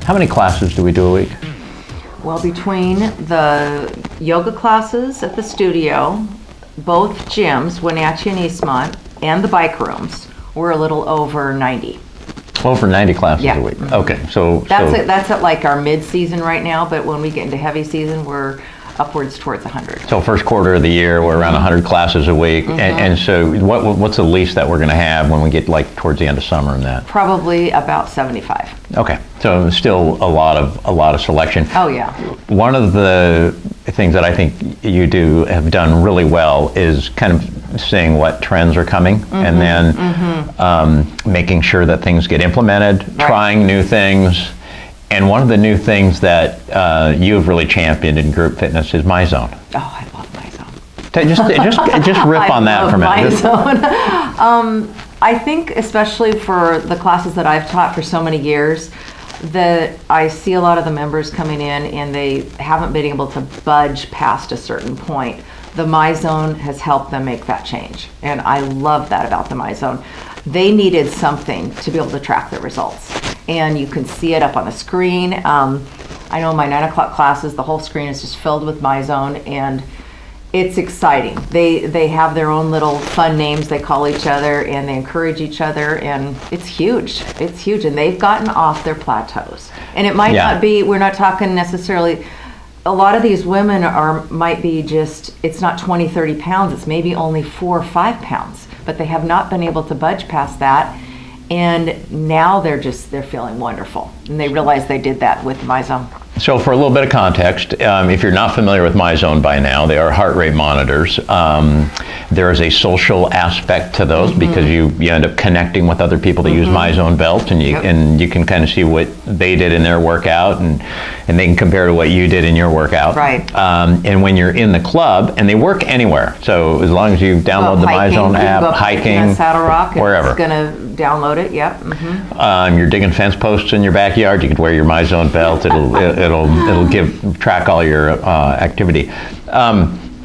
How many classes do we do a week? Well, between the yoga classes at the studio, both gyms, Wenatchee and Eastmont, and the bike rooms, we're a little over 90. Over 90 classes Yeah. a week. Okay, so That's at like our mid-season right now, but when we get into heavy season, we're upwards towards 100. So first quarter of the year, we're around 100 classes a week, and so what's the least that we're going to have when we get like towards the end of summer and that? Probably about 75. Okay, so still a lot of selection. Oh yeah. One of the things that I think you have done really well is kind of seeing what trends are coming, and then making sure that things get implemented, trying new things. And one of the new things that you've really championed in group fitness is MyZone. Oh, I love MyZone. Just rip on that for a minute. MyZone. I think especially for the classes that I've taught for so many years, that I see a lot of the members coming in and they haven't been able to budge past a certain point. The MyZone has helped them make that change. And I love that about the MyZone. They needed something to be able to track their results. And you can see it up on the screen. I know in my 9 o'clock classes, the whole screen is just filled with MyZone, and it's exciting. They have their own little fun names they call each other, and they encourage each other, and it's huge. It's huge, and they've gotten off their plateaus. And it might not be, we're not talking necessarily, a lot of these women might be just, it's not 20, 30 pounds, it's maybe only 4 or 5 pounds, but they have not been able to budge past that. And now they're feeling wonderful. And they realize they did that with MyZone. So for a little bit of context, if you're not familiar with MyZone by now, they are heart rate monitors. There is a social aspect to those because you end up connecting with other people that use MyZone belts, and you can kind of see what they did in their workout, and they can compare to what you did in your workout. Right. And when you're in the club, and they work anywhere, so as long as you download the MyZone app, hiking, Saddle Rock, wherever. It's going to download it, yep. You're digging fence posts in your backyard, you can wear your MyZone belt. It'll track all your activity.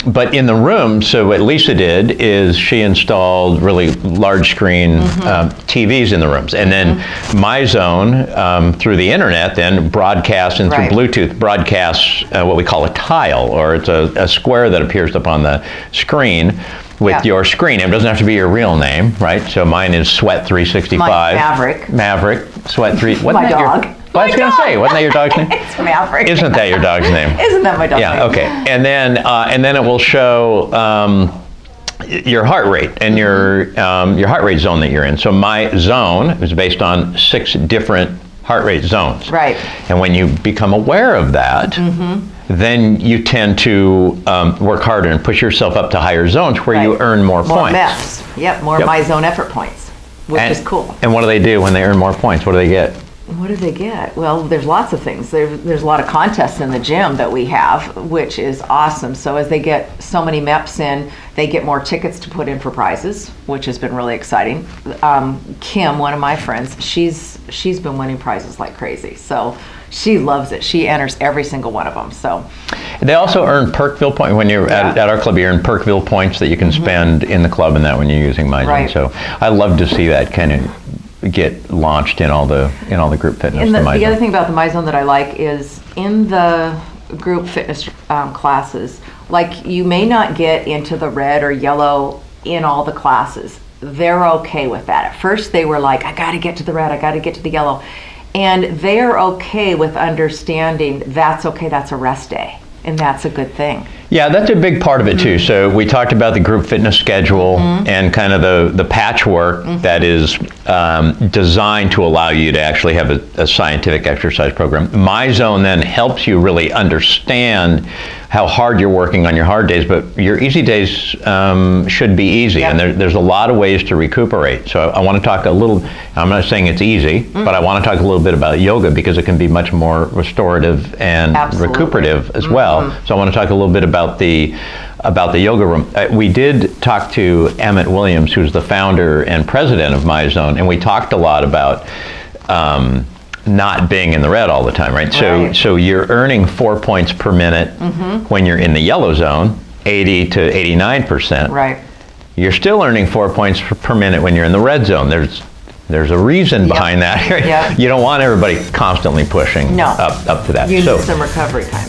But in the room, so what Lisa did is she installed really large screen TVs in the rooms, and then MyZone through the internet then broadcasts, and through Bluetooth broadcasts what we call a tile, or it's a square that appears up on the screen with your screen. It doesn't have to be your real name, right? So mine is Sweat365. Mine's Maverick. Sweat3. My dog. Well, I was going to say, wasn't that your dog's name? It's Maverick. Isn't that your dog's name? Isn't that my dog's name? Yeah, okay. And then it will show your heart rate and your heart rate zone that you're in. So MyZone is based on 6 different heart rate zones. Right. And when you become aware of that, then you tend to work harder and push yourself up to higher zones where you earn more points. MEFs. Yep, more MyZone effort points, which is cool. And what do they do when they earn more points? What do they get? What do they get? Well, there's lots of things. There's a lot of contests in the gym that we have, which is awesome. So as they get so many MEPs in, they get more tickets to put in for prizes, which has been really exciting. Kim, one of my friends, she's been winning prizes like crazy. So she loves it. She enters every single one of them. So they also earn Perkville points. When you're at our club, you earn Perkville points that you can spend in the club, and that when you're using MyZone. Right. So I love to see that kind of get launched in all the group fitness. And the other thing about the MyZone that I like is in the group fitness classes, like you may not get into the red or yellow in all the classes. They're okay with that. At first they were like, I got to get to the red, I got to get to the yellow. And they're okay with understanding that's okay, that's a rest day. And that's a good thing. Yeah, that's a big part of it too. So we talked about the group fitness schedule and kind of the patchwork that is designed to allow you to actually have a scientific exercise program. MyZone then helps you really understand how hard you're working on your hard days, but your easy days should be easy. And there's a lot of ways to recuperate. So I want to talk a little, I'm not saying it's easy, but I want to talk a little bit about yoga because it can be much more restorative and recuperative as well. So I want to talk a little bit about the yoga room. We did talk to Emmett Williams, who's the founder and president of MyZone, and we talked a lot about not being in the red all the time, right? So you're earning 4 points per minute when you're in the yellow zone, 80 to 89%. Right. You're still earning 4 points per minute when you're in the red zone. There's a reason behind that. Yep. You don't want everybody constantly pushing No. up to that. You So need some recovery time.